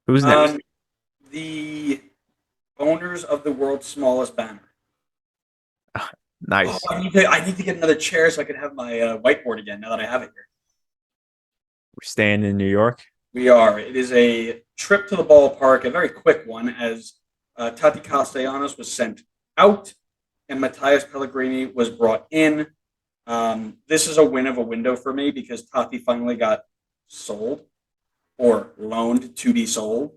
Who's next? Um, the owners of the world's smallest banner. Oh, Nice. I need to get another chair so I can have my whiteboard again. Now that I have it here, We're staying in New York. we are. It is a trip to the ballpark, a very quick one, as Tati Castellanos was sent out and Matthias Pellegrini was brought in. This is a win of a window for me because Tati finally got sold or loaned to be sold,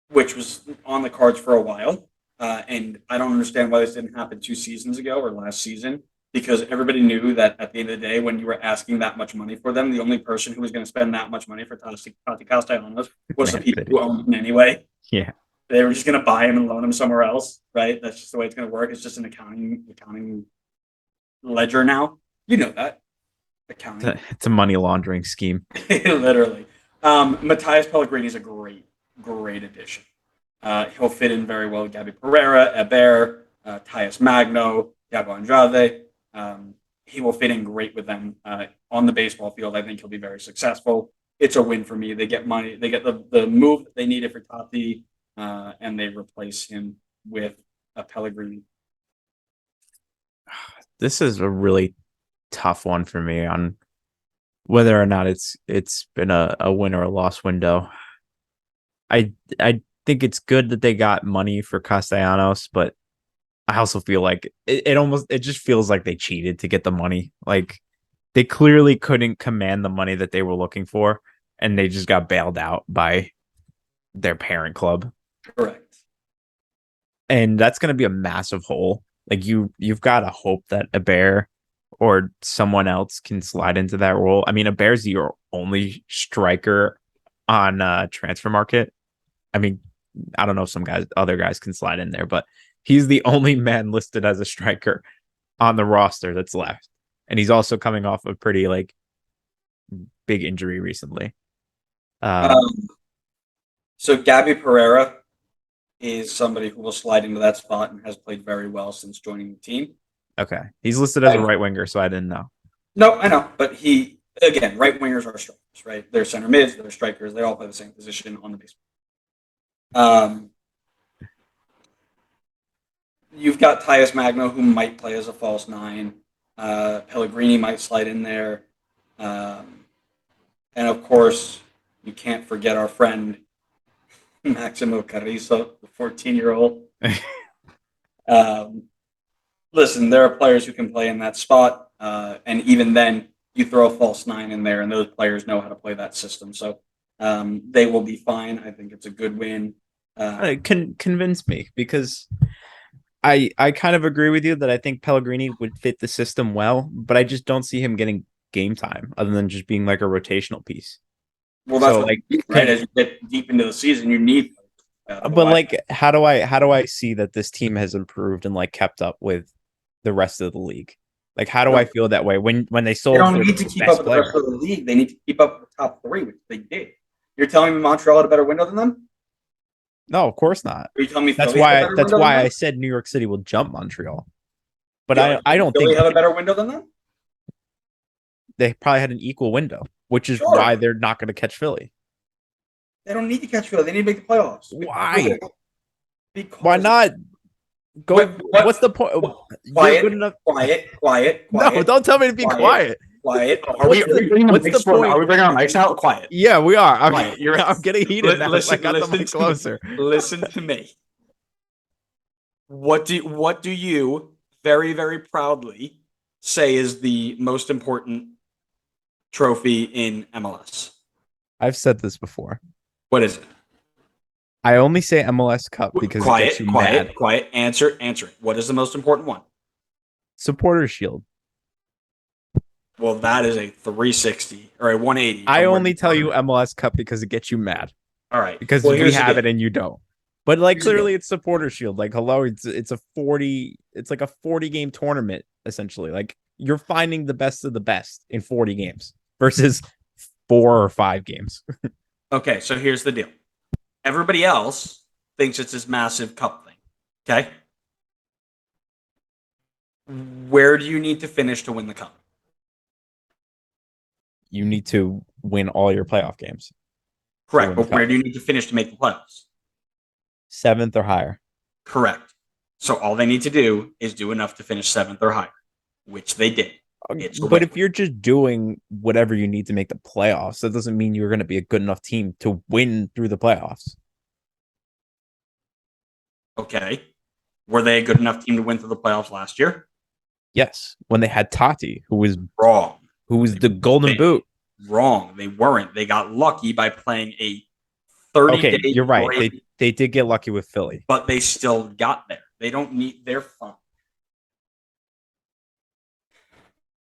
which was on the cards for a while. And I don't understand why this didn't happen 2 seasons ago or last season because everybody knew that at the end of the day, when you were asking that much money for them, the only person who was going to spend that much money for Tati Castellanos was the Man people City. who owned him anyway. Yeah. They were just going to buy him and loan him somewhere else, right? That's just the way it's going to work. It's just an accounting ledger now. You know that accounting, It's a money laundering scheme. literally. Matthias Pellegrini is a great addition. He'll fit in very well with Gabby Pereira, Eber, Tyus Magno, Thiago Andrade. He will fit in great with them on the baseball field. I think he'll be very successful. It's a win for me. They get money. They get the move that they needed for Tati, and they replace him with a Pellegrini. This is a really tough one for me on whether or not it's been a win or a loss window. I think it's good that they got money for Castellanos, but I also feel like it just feels like they cheated to get the money. Like they clearly couldn't command the money that they were looking for, and they just got bailed out by their parent club. Correct. And that's going to be a massive hole. Like you've got to hope that a bear or someone else can slide into that role. I mean, a bear's your only striker on transfer market. I mean, I don't know if other guys can slide in there, but he's the only man listed as a striker on the roster that's left. And he's also coming off a pretty like big injury recently. Um, Um, so Gabby Pereira is somebody who will slide into that spot and has played very well since joining the team. okay. He's listed as a right winger, so I didn't know. No, I know, but he again, right wingers are strikers, right? They're center mids, they're strikers, they all play the same position on the baseball. You've got Tyus Magno who might play as a false nine. Pellegrini might slide in there, um, and of course, you can't forget our friend Maximo Carrizo, the 14-year-old. Um, Listen, there are players who can play in that spot, and even then, you throw a false nine in there, and those players know how to play that system. So they will be fine. I think it's a good win. Can convince me because I kind of agree with you that I think Pellegrini would fit the system well, but I just don't see him getting game time other than just being like a rotational piece. Well, that's So what like, you need, right? As you get deep into the season, you need. but Otherwise, like, how do I see that this team has improved and like kept up with the rest of the league? Like, how do I feel that way when they they sold don't their need to keep up best with the rest player? of the league. They need to keep up with the top three, which they did. You're telling me Montreal had a better window than them? No, of course not. Are you telling me That's Philly had a why better that's window than why I them? said New York City will jump Montreal. But Yeah, are I you I telling me don't Philly think had a better window than them? they probably had an equal window, which is Sure. why they're not going to catch Philly. They don't need to catch Philly. They need to make the playoffs. Why? Why Because not what, go? What's what the point? You're good quiet, enough. quiet, quiet, No, quiet, don't tell me to be quiet, quiet. quiet. What's Are we what's the point? bringing our mics out? Quiet, Yeah, we are. I'm, quiet. You're I'm getting heated now. I listen, got the listen mic to me. closer. Listen to me. What do you very proudly say is the most important trophy in MLS? I've said this before. What is it? I only say MLS Cup because it gets Quiet, you mad. quiet, quiet. Answer it. What is the most important one? Supporter Shield. Well, that is a 360 or a 180 I from where only you tell you started. MLS Cup because it gets you mad All right. because Well, we here's the have deal. it and you don't. But like Here's the deal. clearly it's Supporter Shield. Like hello, it's a 40. It's like a 40 game tournament essentially. Like you're finding the best of the best in 40 games versus 4 or 5 games. Okay, so here's the deal. Everybody else thinks it's this massive cup thing. Okay. Where do you need to finish to win the cup? You need to win all your playoff games. to Correct. win the But where cup. do you need to finish to make the playoffs? Seventh or higher. Correct. So all they need to do is do enough to finish seventh or higher, which they did. It's a But win. if you're just doing whatever you need to make the playoffs, that doesn't mean you're going to be a good enough team to win through the playoffs. Okay. Were they a good enough team to win through the playoffs last year? Yes, when they had Tati, Wrong. who was They, the golden they, boot. wrong. They weren't. They got lucky by playing a 30 Okay, day you're right. break, They did get lucky with Philly. but they still got there. They don't need their fun.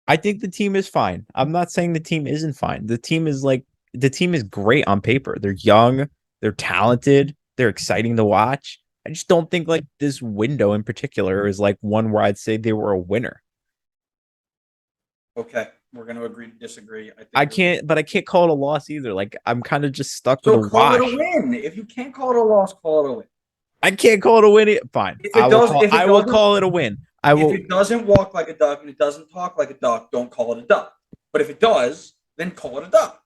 I think the team is fine. I'm not saying the team isn't fine. The team is great on paper. They're young, they're talented, they're exciting to watch. I just don't think like this window in particular is like one where I'd say they were a winner. Okay. We're going to agree to disagree. I think I can't call it a loss either. Like I'm kind of just stuck with so a call it a wash. win. If you can't call it a loss, call it a win. I can't call it a win. Fine. If it I will doesn't, call it a win. I if will it doesn't walk like a duck and it doesn't talk like a duck, don't call it a duck. But if it does, then call it a duck.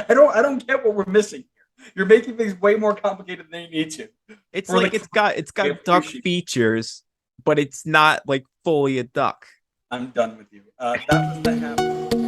I don't get what we're missing here. You're making things way more complicated than you need to. it's For like the it's got duck features, but it's not like fully a duck. I'm done with you. That was the half.